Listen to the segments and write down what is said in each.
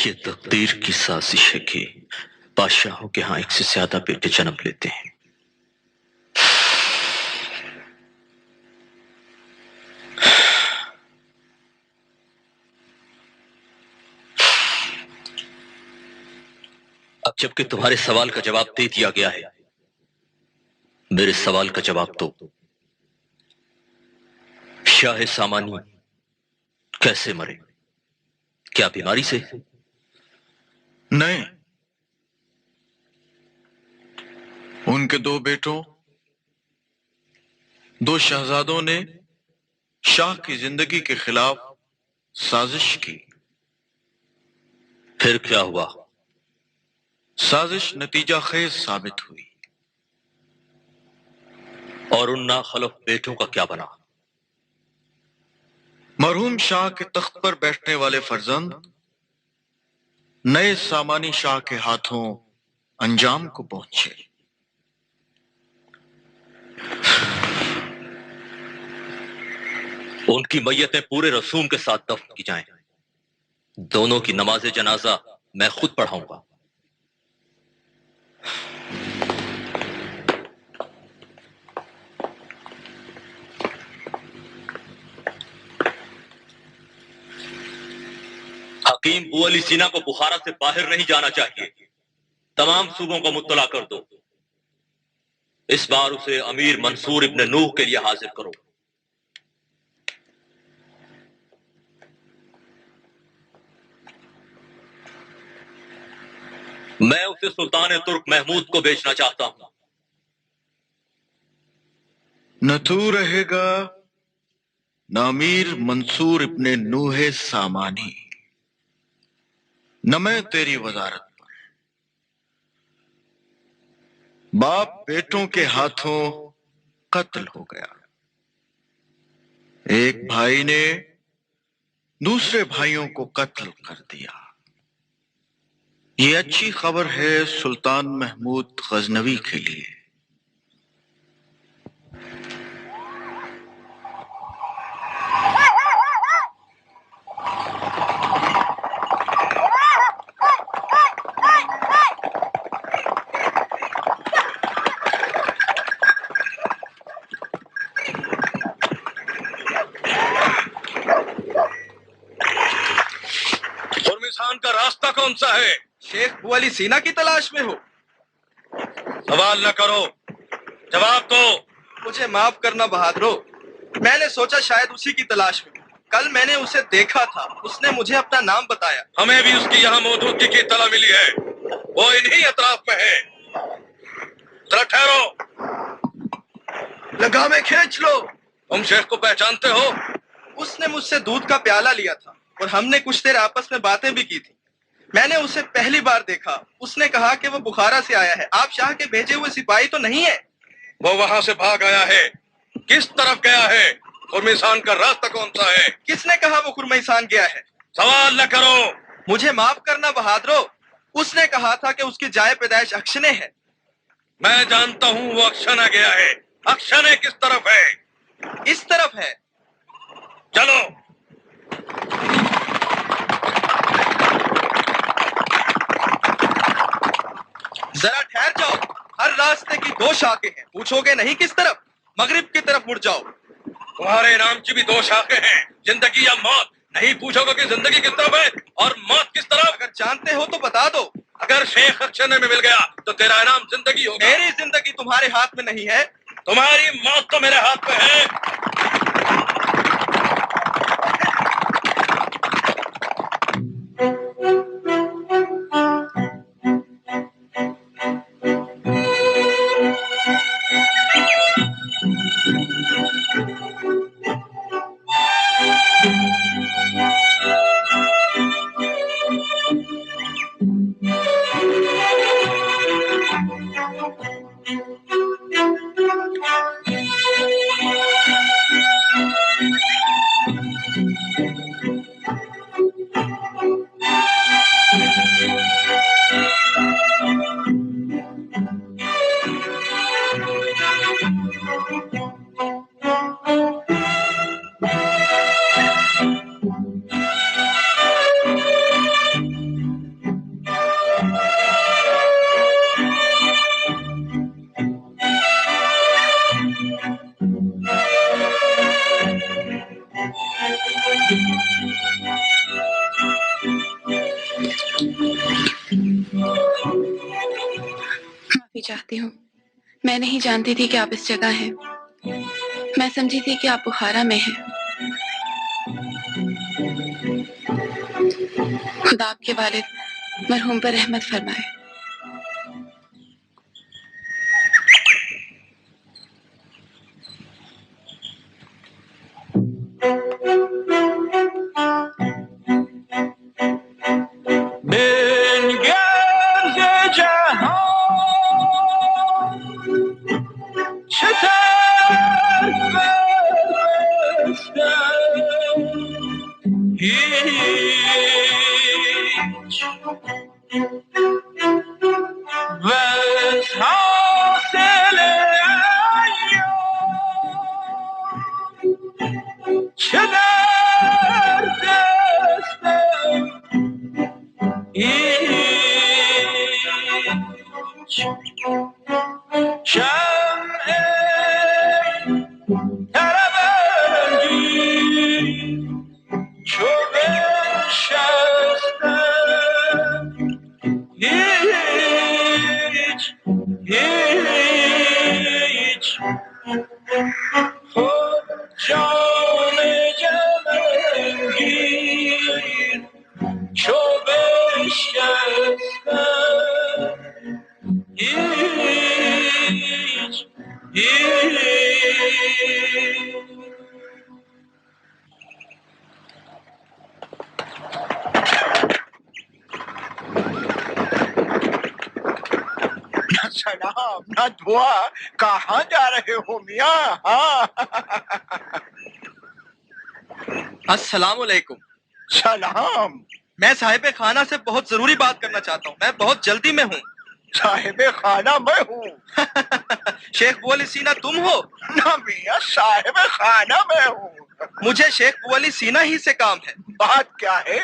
یہ تقدیر کی سازش ہے کہ بادشاہوں کے ہاں ایک سے زیادہ بیٹے جنم لیتے ہیں۔ اب جبکہ تمہارے سوال کا جواب دے دیا گیا ہے، میرے سوال کا جواب دو، شاہ سامانی کیسے مرے؟ کیا بیماری سے؟ نہیں، ان کے دو بیٹوں، دو شہزادوں نے شاہ کی زندگی کے خلاف سازش کی۔ پھر کیا ہوا؟ سازش نتیجہ خیز ثابت ہوئی۔ اور ان ناخلف بیٹوں کا کیا بنا؟ مرحوم شاہ کے تخت پر بیٹھنے والے فرزند نئے سامانی شاہ کے ہاتھوں انجام کو پہنچے۔ ان کی میتیں پورے رسوم کے ساتھ دفن کی جائیں، دونوں کی نماز جنازہ میں خود پڑھاؤں گا۔ حکیم ابو علی سینا کو بخارا سے باہر نہیں جانا چاہیے، تمام صوبوں کو مطلع کر دو۔ اس بار اسے امیر منصور ابن نوح کے لیے حاضر کرو۔ میں اسے سلطان ترک محمود کو بیچنا چاہتا ہوں۔ نہ تو رہے گا نہ امیر منصور ابن نوح سامانی، نہ میں تیری وزارت پر۔ باپ بیٹوں کے ہاتھوں قتل ہو گیا، ایک بھائی نے دوسرے بھائیوں کو قتل کر دیا۔ یہ اچھی خبر ہے سلطان محمود غزنوی کے لیے۔ خرمسان کا راستہ کون سا ہے؟ شیخ ابو علی سینا کی تلاش میں ہو؟ سوال نہ کرو، جواب دو۔ مجھے معاف کرنا بہادرو، میں نے سوچا شاید اسی کی تلاش میں ہو۔ کل میں نے اسے دیکھا تھا، اس نے مجھے اپنا نام بتایا۔ ہمیں بھی اس کی یہاں موجودگی کی اطلاع ملی ہے، وہ انہی اطراف میں ہے۔ ذرا ٹھہرو، لگامیں کھینچ لو۔ تم شیخ کو پہچانتے ہو؟ اس نے مجھ سے دودھ کا پیالہ لیا تھا اور ہم نے کچھ دیر آپس میں باتیں بھی کی تھی۔ میں نے اسے پہلی بار دیکھا، اس نے کہا کہ وہ بخارا سے آیا ہے۔ آپ شاہ کے بھیجے ہوئے سپاہی تو نہیں ہے؟ وہ وہاں سے بھاگ آیا ہے۔ کس طرف گیا ہے؟ خرمسان کا راستہ کون سا ہے؟ کس نے کہا وہ خرمیسان گیا ہے؟ سوال نہ کرو۔ مجھے معاف کرنا بہادرو، اس نے کہا تھا کہ اس کی جائے پیدائش اکشنے ہے۔ میں جانتا ہوں وہ اکشنا گیا ہے۔ اکشنے کس طرف ہے؟ اس طرف ہے۔ چلو۔ ذرا ٹھہر جاؤ، ہر راستے کی دو شاخیں ہیں، پوچھو گے نہیں کس طرف؟ مغرب کی طرف مڑ جاؤ۔ تمہارے نام کی بھی دو شاخیں ہیں، زندگی یا موت۔ نہیں پوچھو گے کہ زندگی کس طرف ہے اور موت کس طرف؟ اگر جانتے ہو تو بتا دو۔ اگر شیخ اکشنے میں مل گیا تو تیرا انعام زندگی ہوگا۔ میری زندگی تمہارے ہاتھ میں نہیں ہے۔ تمہاری موت تو میرے ہاتھ میں ہے۔ معافی چاہتی ہوں. میں نہیں جانتی تھی کہ آپ اس جگہ ہیں. میں سمجھی تھی کہ آپ بخارا میں ہیں. خدا آپ کے والد مرحوم پر رحمت فرمائے. سلام نہ دعا، کہاں جا رہے ہو میاں؟ ہاں السلام علیکم. سلام. میں صاحب خانہ سے بہت ضروری بات کرنا چاہتا ہوں. میں بہت جلدی میں ہوں. صاحب خانہ میں ہوں. شیخ بو علی سینا تم ہو؟ نہ میاں، صاحب خانہ میں ہوں. مجھے شیخ بو علی سینا ہی سے کام ہے. بات کیا ہے؟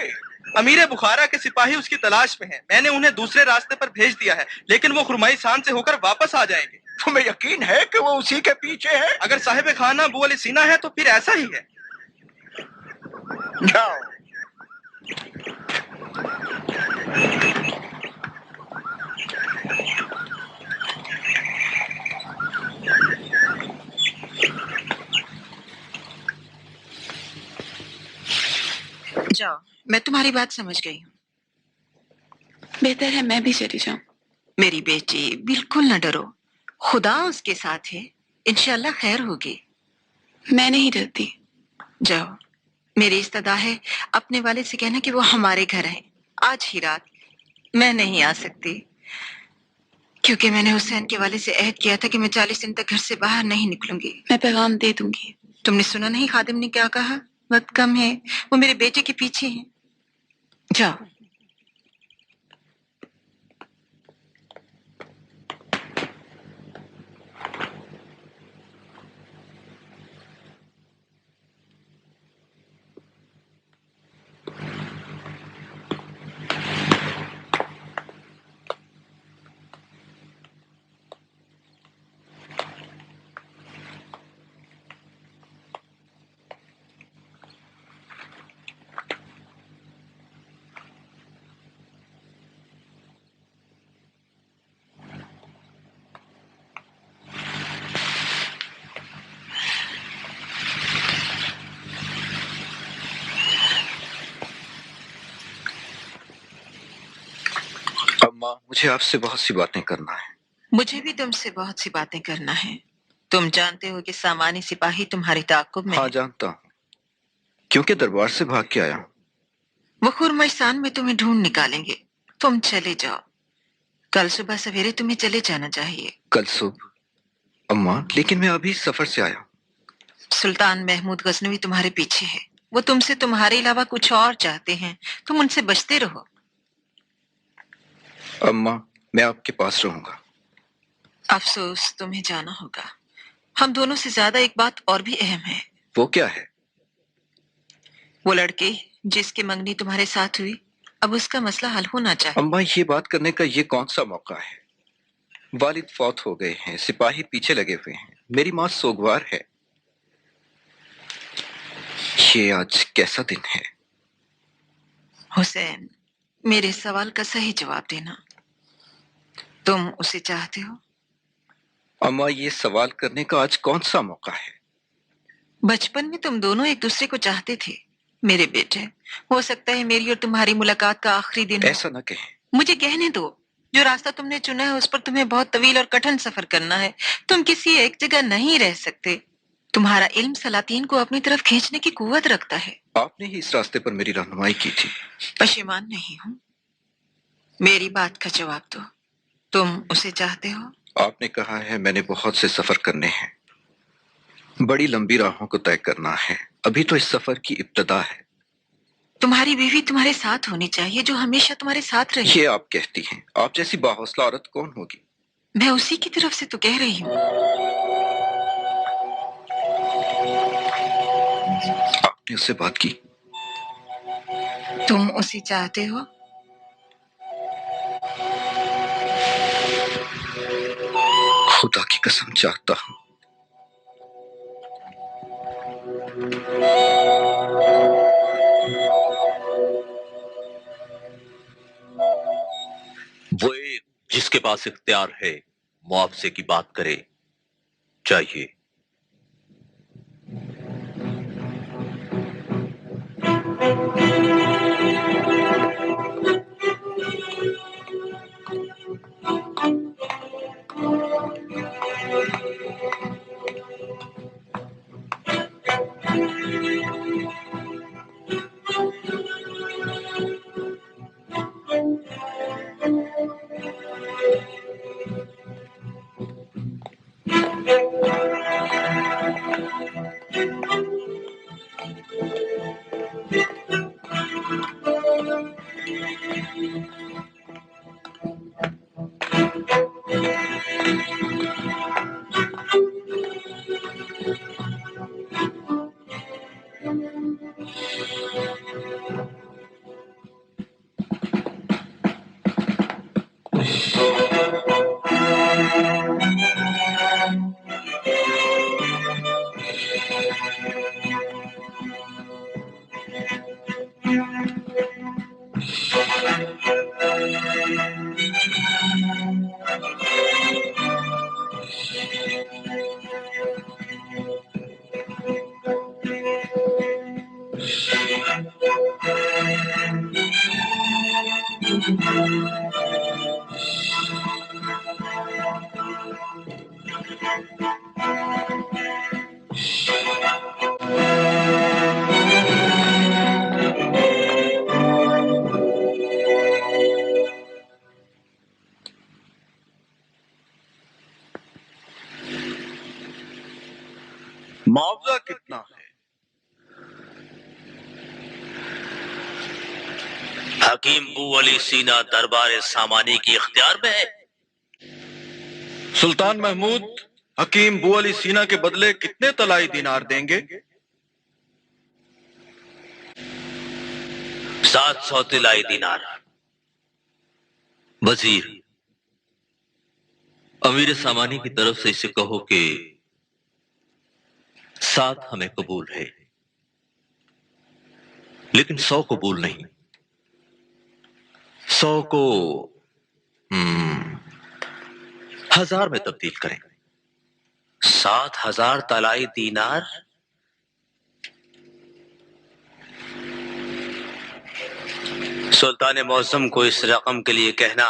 امیر بخارا کے سپاہی اس کی تلاش میں ہیں. میں نے انہیں دوسرے راستے پر بھیج دیا ہے، لیکن وہ خرمائی سان سے ہو کر واپس آ جائیں گے. تمہیں یقین ہے کہ وہ اسی کے پیچھے ہے؟ اگر صاحب خانہ بو علی سینا ہے تو پھر ایسا ہی ہے. جاؤ. جاؤ، میں تمہاری بات سمجھ گئی ہوں. بہتر ہے میں بھی چلی جاؤں. میری بیٹی بالکل نہ ڈرو، خدا اس کے ساتھ ہے، انشاءاللہ خیر ہوگی. میں نہیں ڈرتی. جاؤ، میری استدعا ہے اپنے والد سے کہنا کہ وہ ہمارے گھر ہیں آج ہی رات. میں نہیں آ سکتی کیونکہ میں نے حسین کے والد سے عہد کیا تھا کہ میں 40 دن تک گھر سے باہر نہیں نکلوں گی. میں پیغام دے دوں گی. تم نے سنا نہیں خادم نے کیا کہا؟ وقت کم ہے، وہ میرے بیٹے کے پیچھے ہیں. جاؤ. اماں، مجھے آپ سے بہت سی باتیں کرنا ہے. مجھے بھی تم سے بہت سی باتیں کرنا ہے. تم جانتے ہو کہ سامانی سپاہی تمہارے تعاقب میں ہاں ہے. جانتا ہوں، کیونکہ دربار سے بھاگ کے آیا ہوں. وہ خرمستان میں تمہیں ڈھونڈ نکالیں گے. تم چلے جاؤ، کل صبح سویرے تمہیں چلے جانا چاہیے. کل صبح؟ اماں لیکن میں ابھی سفر سے آیا ہوں. سلطان محمود غزنوی تمہارے پیچھے ہے. وہ تم سے تمہارے علاوہ کچھ اور چاہتے ہیں. تم ان سے بچتے رہو. اماں میں آپ کے پاس رہوں گا. افسوس، تمہیں جانا ہوگا. ہم دونوں سے زیادہ ایک بات اور بھی اہم ہے. وہ کیا ہے؟ وہ لڑکی جس کی منگنی تمہارے ساتھ ہوئی، اب اس کا مسئلہ حل ہونا چاہیے. اماں یہ بات کرنے کا یہ کون سا موقع ہے؟ والد فوت ہو گئے ہیں، سپاہی پیچھے لگے ہوئے ہیں، میری ماں سوگوار ہے. یہ آج کیسا دن ہے؟ حسین، میرے سوال کا صحیح جواب دینا. تم اسے چاہتے ہو؟ अम्मा, ये सवाल करने का आज कौन सा मौका है? बचपन में तुम दोनों एक दूसरे को चाहते थे मेरे बेटे। हो सकता है मेरी और तुम्हारी मुलाकात का आखिरी दिन हो। ऐसा न कहें। मुझे कहने दो, जो रास्ता तुमने चुना है उस पर तुम्हें बहुत तवील और कठिन सफर करना है। तुम किसी एक जगह नहीं रह सकते। तुम्हारा इल्म सलातीन को अपनी तरफ खींचने की कुव्वत रखता है। आपने ही इस रास्ते पर मेरी रहनुमाई की थी। पशेमान नहीं हूँ। मेरी बात का जवाब दो, तुम उसे चाहते हो? आपने कहा है मैंने बहुत से सफर करने हैं, बड़ी लंबी राहों को तय करना है। अभी तो इस सफर की इब्तिदा है। तुम्हारी बीवी तुम्हारे साथ होनी चाहिए, जो हमेशा तुम्हारे साथ रहे। ये आप कहती हैं। आप जैसी बाहौसला औरत कौन होगी? मैं उसी की तरफ से तो कह रही हूँ। आपने उससे बात की? तुम उसे चाहते हो? खुदा की कसम चाहता हूँ। वो एक जिसके पास इख्तियार है मुआवजे की बात करे चाहिए। मुआवजा कितना है? हकीम बू अली सीना दरबार सामानी की इख्तियार में है। सुल्तान महमूद हकीम बू अली सीना के बदले कितने तलाई दिनार देंगे? 700 तिलाई दिनार। वजीर, अमीर सामानी की तरफ से इसे कहो कि 7 हमें कबूल है, लेकिन 100 कबूल नहीं। 100 को 1000 में तब्दील करें। 7,000 तलाई दीनार? सुल्तान मौसम को इस रकम के लिए कहना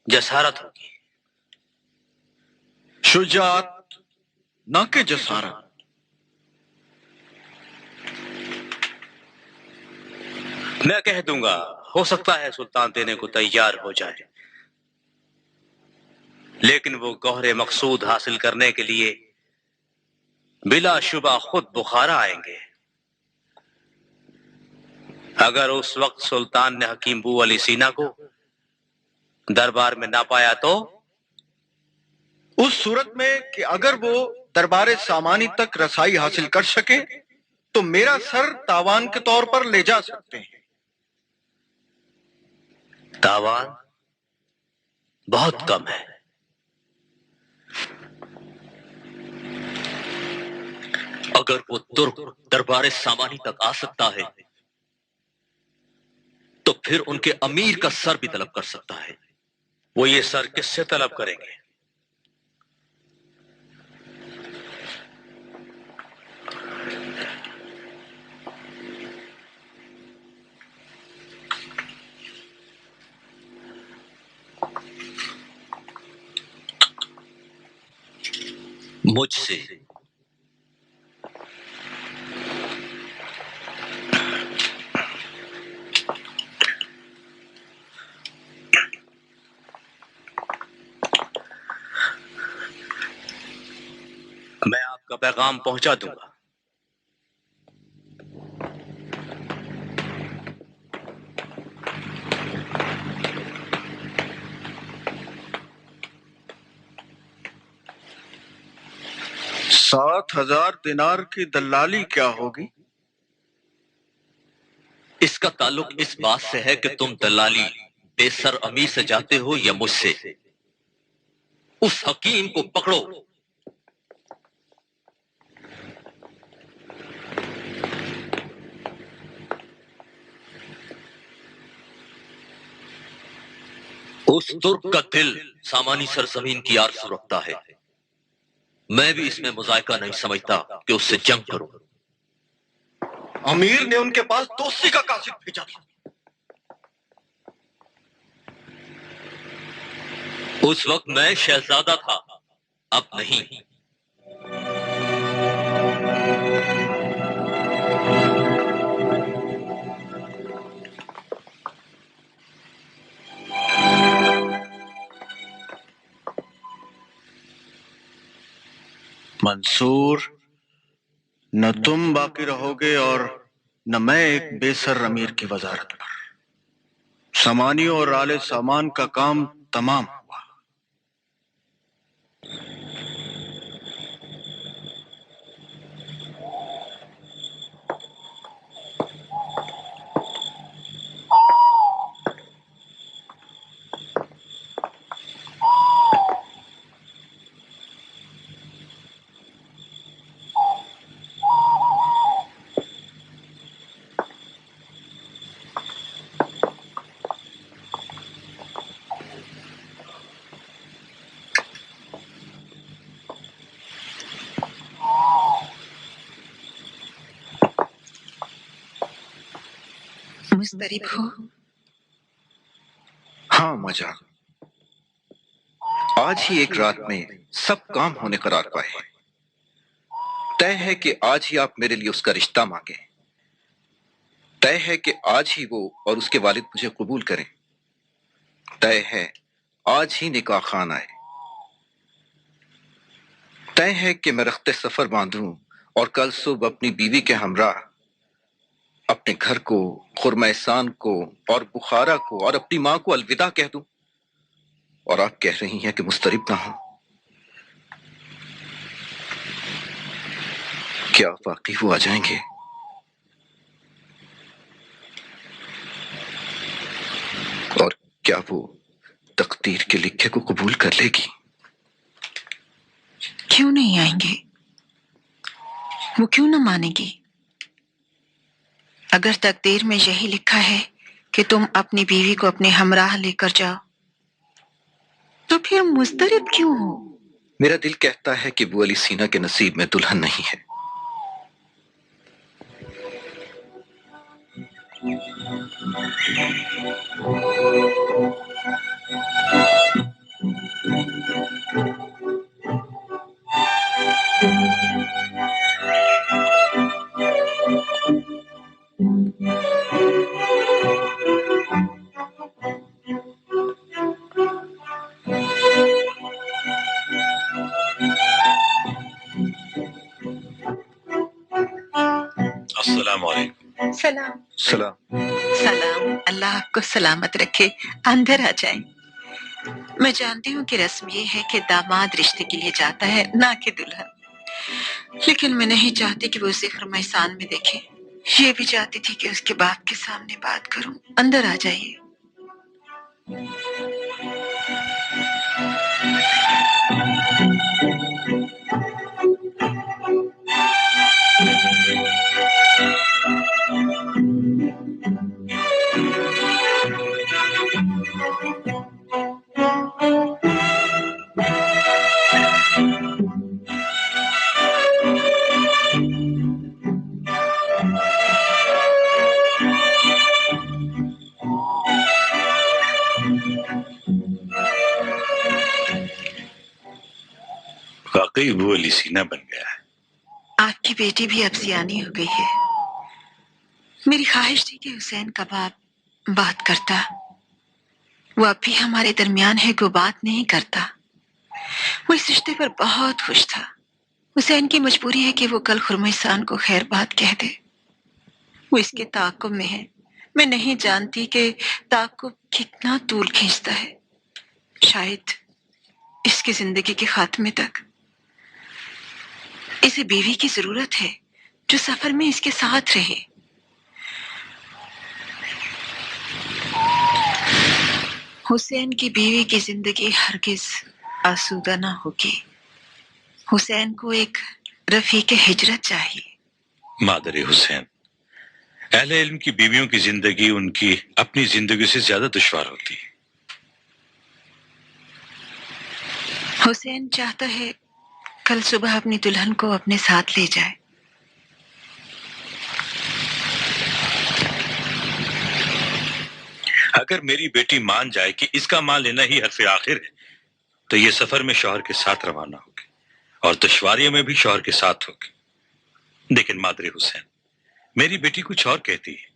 जसारत होगी। शुजात न के जसारत। मैं कह दूंगा, हो सकता है सुल्तान देने को तैयार हो जाए, लेकिन वो गौहरे मकसूद हासिल करने के लिए बिलाशुबा खुद बुखारा आएंगे। अगर उस वक्त सुल्तान ने हकीम बू अली सीना को दरबार में ना पाया तो? उस सूरत में कि अगर वो दरबार सामानी तक रसाई हासिल कर सके तो मेरा सर तावान के तौर पर ले जा सकते हैं। तावान बहुत कम है। अगर वो तुर्क दरबार सामानी तक आ सकता है तो फिर उनके अमीर का सर भी तलब कर सकता है। वो ये सर किससे तलब करेंगे? मुझ से। मैं आपका पैगाम पहुंचा दूंगा। सात 7,000 दिनार की दलाली क्या होगी? इसका ताल्लुक इस बात से है कि तुम दलाली बेसर अमीर से जाते हो या मुझसे। उस हकीम को पकड़ो। उस तुर्क का दिल सामानी सरजमीन की आरज़ू रखता है। मैं भी इसमें मुज़ायका नहीं समझता कि उससे जंग करूं। अमीर ने उनके पास दोस्ती का कासिद भेजा था। उस वक्त मैं शहजादा था, अब नहीं। मंसूर, न तुम बाकी रहोगे और न मैं एक बेसर अमीर की वजारत पर। सामानियों और आले सामान का काम तमाम हुआ। मुस्तरिब हो? हाँ मजा, आज ही एक रात में सब काम होने करार पाए। तय है कि आज ही आप मेरे लिए उसका रिश्ता मांगे। तय है कि आज ही वो और उसके वालिद मुझे कबूल करें। तय है आज ही निकाह खान आए। तय है कि मैं रख्ते सफर बांधूं और कल सुबह अपनी बीवी के हमराह अपने घर को, खुरमैसान को और बुखारा को और अपनी मां को अलविदा कह दूं। और आप कह रही हैं कि मुस्तरिब ना हो। क्या वाकई वो आ जाएंगे? और क्या वो तकदीर के लिखे को कबूल कर लेगी? क्यों नहीं आएंगे? वो क्यों ना मानेगी? अगर तकदीर में यही लिखा है कि तुम अपनी बीवी को अपने हमराह लेकर जाओ, तो फिर मुस्तरिब क्यों हो? मेरा दिल कहता है कि वो अली सीना के नसीब में दुल्हन नहीं है। अस्सलाम वालेकुम। सलाम। सलाम। सलाम। अल्लाह आपको सलामत रखे। अंदर आ जाए। मैं जानती हूँ कि रस्म ये है कि दामाद रिश्ते के लिए जाता है, ना कि दुल्हन। लेकिन मैं नहीं चाहती कि वो उसे खरमैसान में देखे। ये भी चाहती थी कि उसके बाप के सामने बात करूं। अंदर आ जाइए। वाकई वो अली सीना बन गया है। आपकी बेटी भी अब सियानी हो गई है। मेरी ख्वाहिश थी कि हुसैन का बाप बात करता। वो अब भी हमारे दरमियान है कि वो बात नहीं करता। वो इस रिश्ते पर बहुत खुश था। हुसैन की मजबूरी है कि वो कल खुरमैसान को खैर बात कह दे। वो इसके ताक़ुब में है। मैं नहीं जानती कि ताक़ुब कितना तूल खींचता है। शायद इसकी जिंदगी के खात्मे तक। इसे बीवी की जरूरत है जो सफर में इसके साथ रहे। हुसैन की बीवी की जिंदगी हरगिज आसूदा ना होगी। हुसैन को एक रफीक हिजरत चाहिए। मादर हुसैन, अहले इल्म की बीवियों की जिंदगी उनकी अपनी जिंदगी से ज्यादा दुश्वार होती है। हुसैन चाहता है कल सुबह अपनी दुल्हन को अपने साथ ले जाए। अगर मेरी बेटी मान जाए कि इसका मान लेना ही हरफ आखिर है, तो ये सफर में शौहर के साथ रवाना होगी और दुश्वारियों में भी शौहर के साथ होगी। लेकिन मादर हुसैन, मेरी बेटी कुछ और कहती है।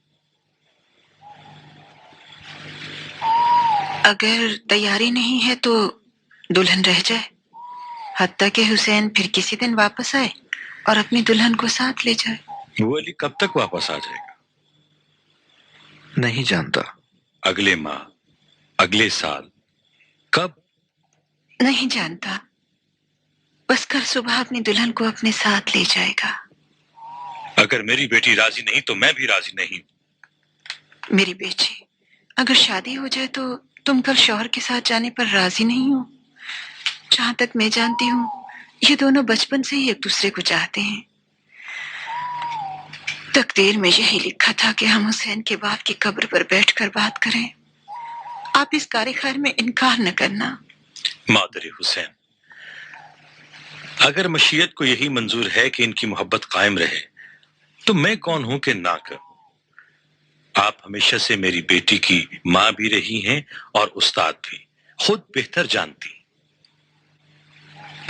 अगर तैयारी नहीं है तो दुल्हन रह जाए, हत्ता कि हुसैन फिर किसी दिन वापस आए और अपनी दुल्हन को साथ ले जाए। वो अली कब तक वापस आ जाएगा? नहीं जानता। अगले माह, अगले साल, कब? नहीं जानता। बस कल सुबह अपनी दुल्हन को अपने साथ ले जाएगा। अगर मेरी बेटी राजी नहीं तो मैं भी राजी नहीं। मेरी बेटी, अगर शादी हो जाए तो तुम कल शौहर के साथ जाने पर राजी नहीं हो। जहां तक मैं जानती हूँ ये दोनों बचपन से ही एक दूसरे को चाहते हैं। तकदीर में यही लिखा था कि हम हुसैन के बाप की कब्र पर बैठकर बात करें। आप इस कार्य में इनकार न करना। मादर हुसैन, अगर मशीयत को यही मंजूर है कि इनकी मोहब्बत कायम रहे, तो मैं कौन हूं कि ना करूं। आप हमेशा से मेरी बेटी की मां भी रही हैं और उस्ताद भी, खुद बेहतर जानती।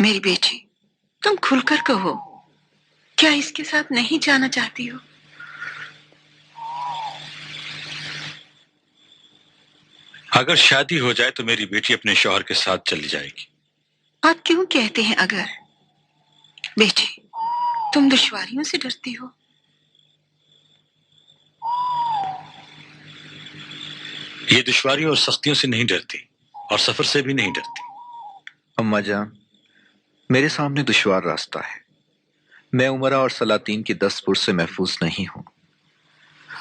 मेरी बेटी, तुम खुलकर कहो, क्या इसके साथ नहीं जाना चाहती हो? अगर शादी हो जाए तो मेरी बेटी अपने शौहर के साथ चली जाएगी। आप क्यों कहते हैं अगर? बेटी, तुम दुश्वारियों से डरती हो। ये दुश्वारियों और सख्तियों से नहीं डरती और सफर से भी नहीं डरती। अम्मा जान, मेरे सामने दुश्वार रास्ता है। मैं उमरा और सलातीन की 10 फुट से महफूज नहीं हूं।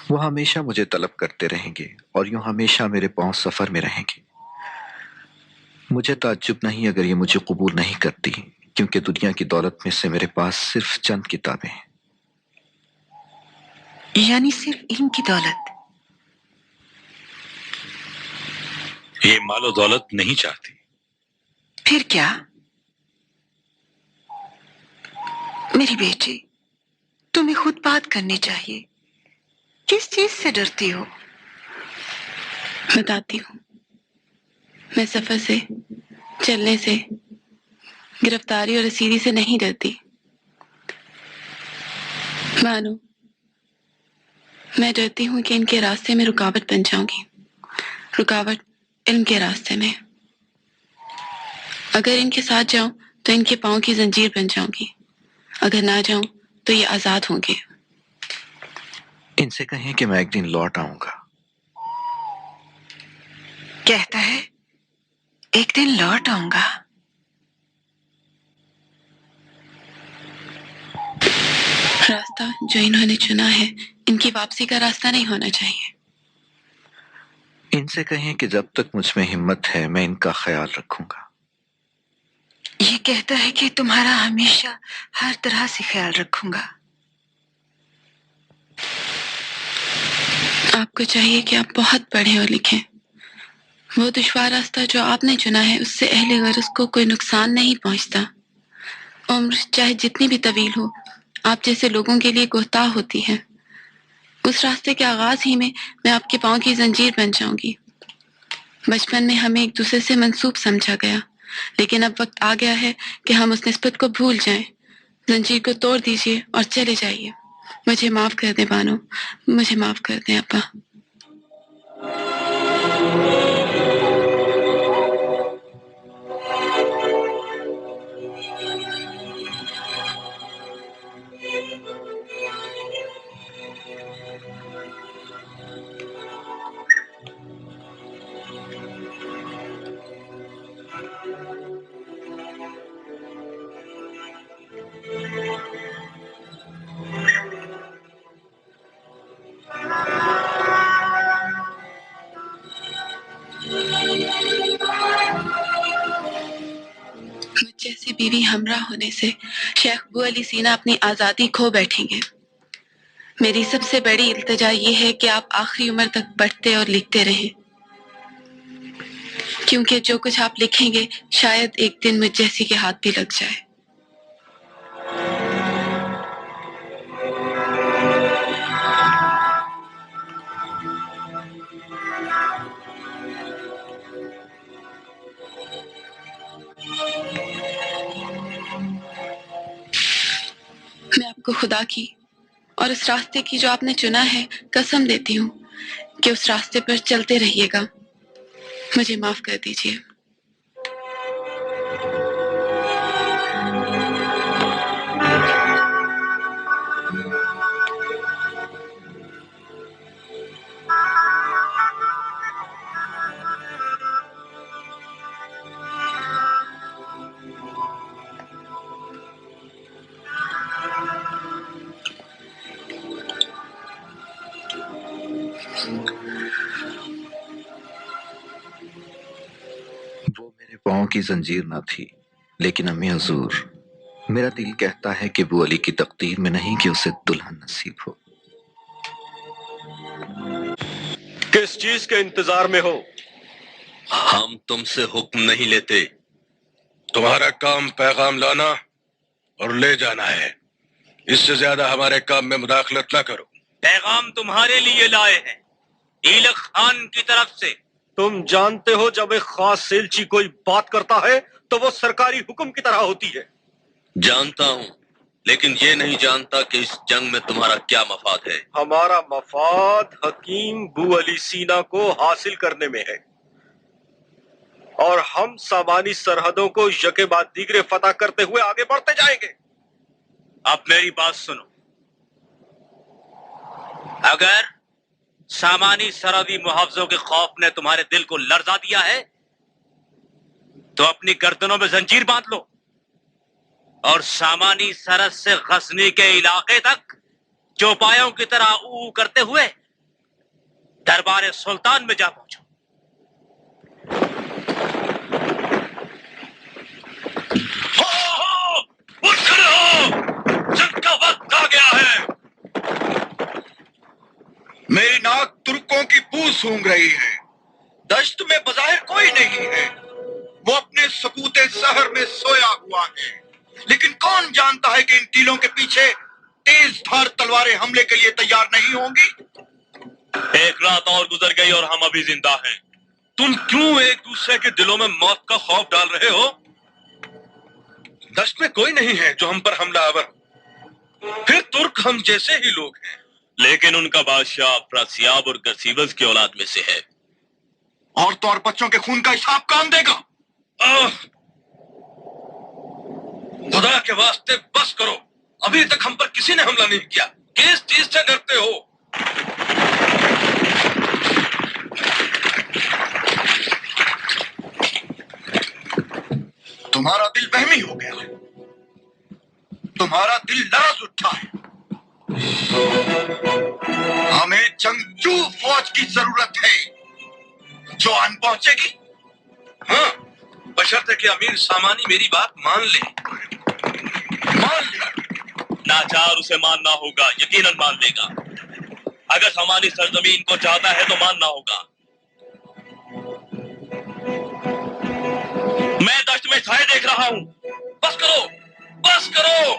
वो हमेशा मुझे तलब करते रहेंगे और यूं हमेशा मेरे पांव सफर में रहेंगे। मुझे ताज्जुब नहीं अगर ये मुझे कबूल नहीं करती, क्योंकि दुनिया की दौलत में से मेरे पास सिर्फ चंद किताबें हैं। यानी सिर्फ इल्म की दौलत? ये मालो दौलत नहीं चाहती। फिर क्या? मेरी बेटी, तुम्हें खुद बात करनी चाहिए। किस चीज से डरती हो? बताती हूँ। मैं सफर से, चलने से, गिरफ्तारी और रसीदी से नहीं डरती। मानो मैं डरती हूँ कि इनके रास्ते में रुकावट बन जाऊंगी। रुकावट इल्म के रास्ते में। अगर इनके साथ जाऊं तो इनके पांव की जंजीर बन जाऊंगी। अगर ना जाऊं तो ये आजाद होंगे। इनसे कहें कि मैं एक दिन लौट आऊंगा। कहता है एक दिन लौट आऊंगा। रास्ता जो इन्होंने चुना है इनकी वापसी का रास्ता नहीं होना चाहिए। इनसे कहें कि जब तक मुझ में हिम्मत है मैं इनका ख्याल रखूंगा। ये कहता है कि तुम्हारा हमेशा हर तरह से ख्याल रखूंगा। आपको चाहिए कि आप बहुत पढ़ें और लिखें। वो दुश्वार रास्ता जो आपने चुना है उससे अहले गरज को कोई नुकसान नहीं पहुंचता। उम्र चाहे जितनी भी तवील हो, आप जैसे लोगों के लिए कोताह होती है। उस रास्ते के आगाज ही में मैं आपके पांव की जंजीर बन जाऊंगी। बचपन में हमें एक दूसरे से मंसूब समझा गया لیکن اب وقت آ گیا ہے کہ ہم اس نسبت کو بھول جائیں. زنجیر کو توڑ دیجیے اور چلے جائیے. مجھے معاف کر دیں بانو، مجھے معاف کر دیں ابا. مجھ جیسی بیوی ہمراہ ہونے سے شیخ ابو علی سینا اپنی آزادی کھو بیٹھیں گے. میری سب سے بڑی التجا یہ ہے کہ آپ آخری عمر تک پڑھتے اور لکھتے رہیں، کیونکہ جو کچھ آپ لکھیں گے شاید ایک دن مجھ جیسی کے ہاتھ بھی لگ جائے. میں آپ کو خدا کی اور اس راستے کی جو آپ نے چنا ہے قسم دیتی ہوں کہ اس راستے پر چلتے رہیے گا. مجھے معاف کر دیجیے. وہ میرے پاؤں کی زنجیر نہ تھی، لیکن امی حضور، میرا دل کہتا ہے کہ ابو علی کی تقدیر میں نہیں کہ اسے دلہن نصیب ہو. کس چیز کے انتظار میں ہو؟ ہم تم سے حکم نہیں لیتے. تمہارا کام پیغام لانا اور لے جانا ہے. اس سے زیادہ ہمارے کام میں مداخلت نہ کرو. پیغام تمہارے لیے لائے ہیں ایلق خان کی طرف سے. تم جانتے ہو جب ایک خاص سیلچی کوئی بات کرتا ہے تو وہ سرکاری حکم کی طرح ہوتی ہے. جانتا ہوں، لیکن یہ نہیں جانتا کہ اس جنگ میں تمہارا کیا مفاد ہے. ہمارا مفاد حکیم ابو علی سینا کو حاصل کرنے میں ہے، اور ہم سامانی سرحدوں کو یکے بعد دیگرے فتح کرتے ہوئے آگے بڑھتے جائیں گے. اب میری بات سنو. اگر سامانی سرحدی محافظوں کے خوف نے تمہارے دل کو لرزا دیا ہے تو اپنی گردنوں میں زنجیر باندھ لو اور سامانی سرحد سے غزنی کے علاقے تک چوپایوں کی طرح او کرتے ہوئے دربار سلطان میں جا پہنچو. اٹھ کھڑے ہو، جنگ کا وقت آ گیا ہے. میری ناک ترکوں کی بو سونگ رہی ہے. دشت میں بظاہر کوئی نہیں ہے، وہ اپنے سکوت سحر میں سویا ہوا ہے، لیکن کون جانتا ہے کہ ان ٹیلوں کے پیچھے تیز دھار تلواریں حملے کے لیے تیار نہیں ہوں گی. ایک رات اور گزر گئی اور ہم ابھی زندہ ہیں. تم کیوں ایک دوسرے کے دلوں میں موت کا خوف ڈال رہے ہو؟ دشت میں کوئی نہیں ہے جو ہم پر حملہ آور ہو. پھر ترک ہم جیسے ہی لوگ ہیں. لیکن ان کا بادشاہ افراسیاب اور گرسیوس کی اولاد میں سے ہے. عورتوں اور بچوں کے خون کا حساب کون دے گا؟ خدا کے واسطے بس کرو. ابھی تک ہم پر کسی نے حملہ نہیں کیا. کس چیز سے ڈرتے ہو؟ تمہارا دل بہمی ہو گیا ہے، تمہارا دل لرز اٹھا ہے. ہمیں جنگجو فوج کی ضرورت ہے جو ان پہنچے گی. ہاں، بشرطے کہ امیر سامانی میری بات مان لے. مان لیا. ناچار اسے ماننا ہوگا، یقیناً مان لے گا. اگر سامانی سرزمین کو چاہتا ہے تو ماننا ہوگا. میں دشت میں چھائے دیکھ رہا ہوں. بس کرو، بس کرو.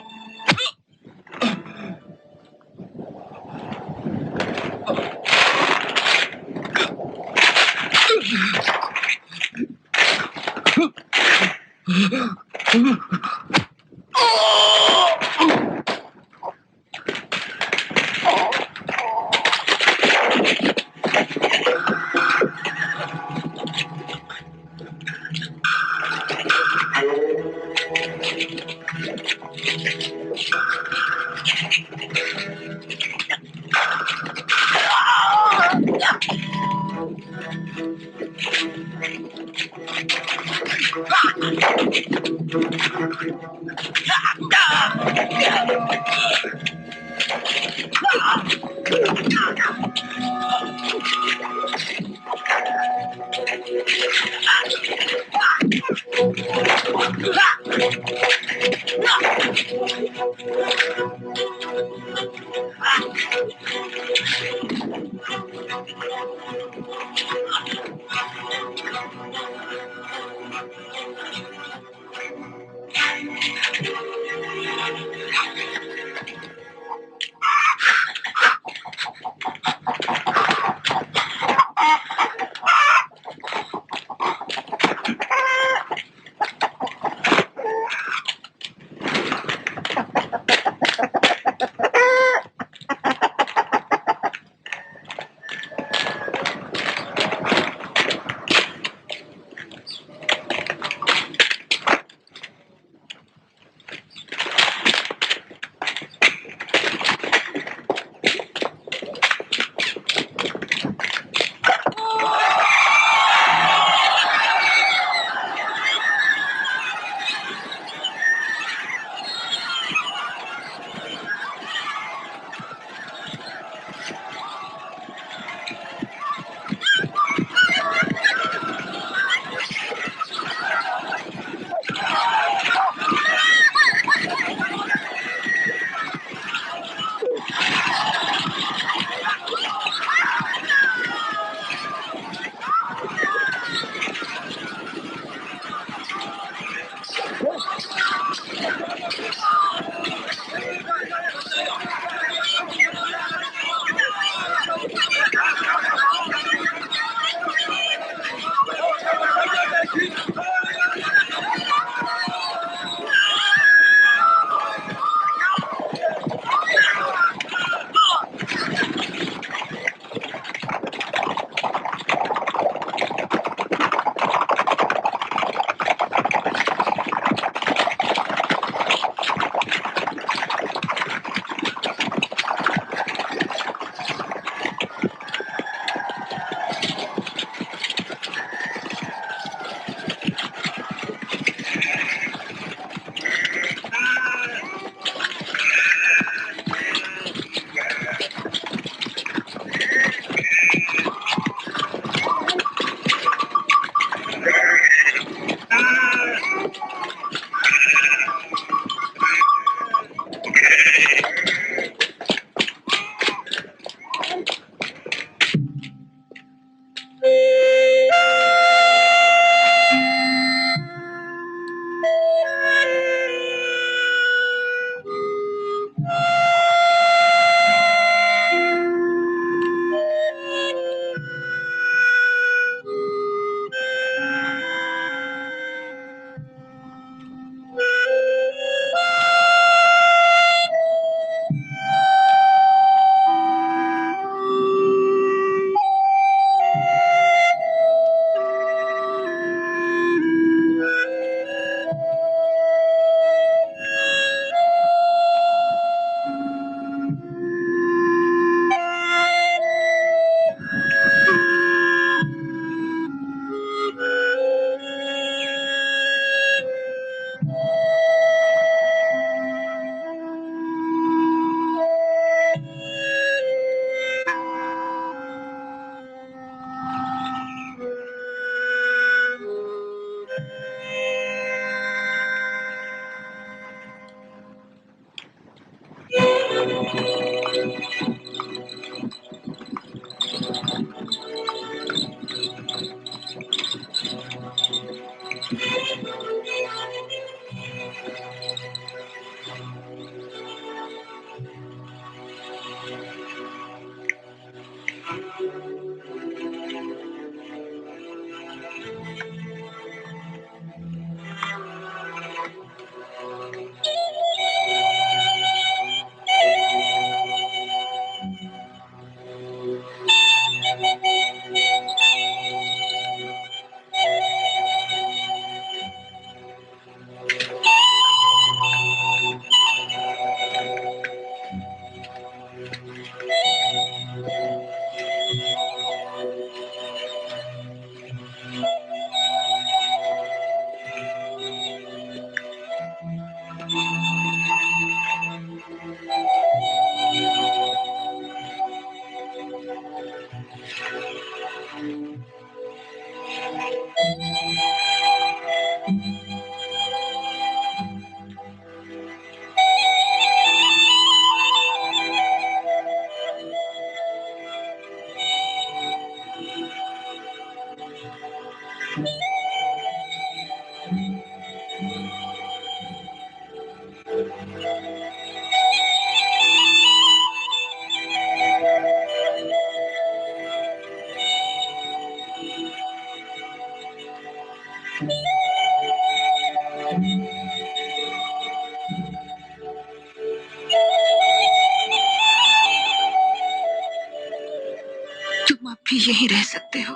तुम अब भी यहीं रह सकते हो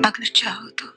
अगर चाहो तो।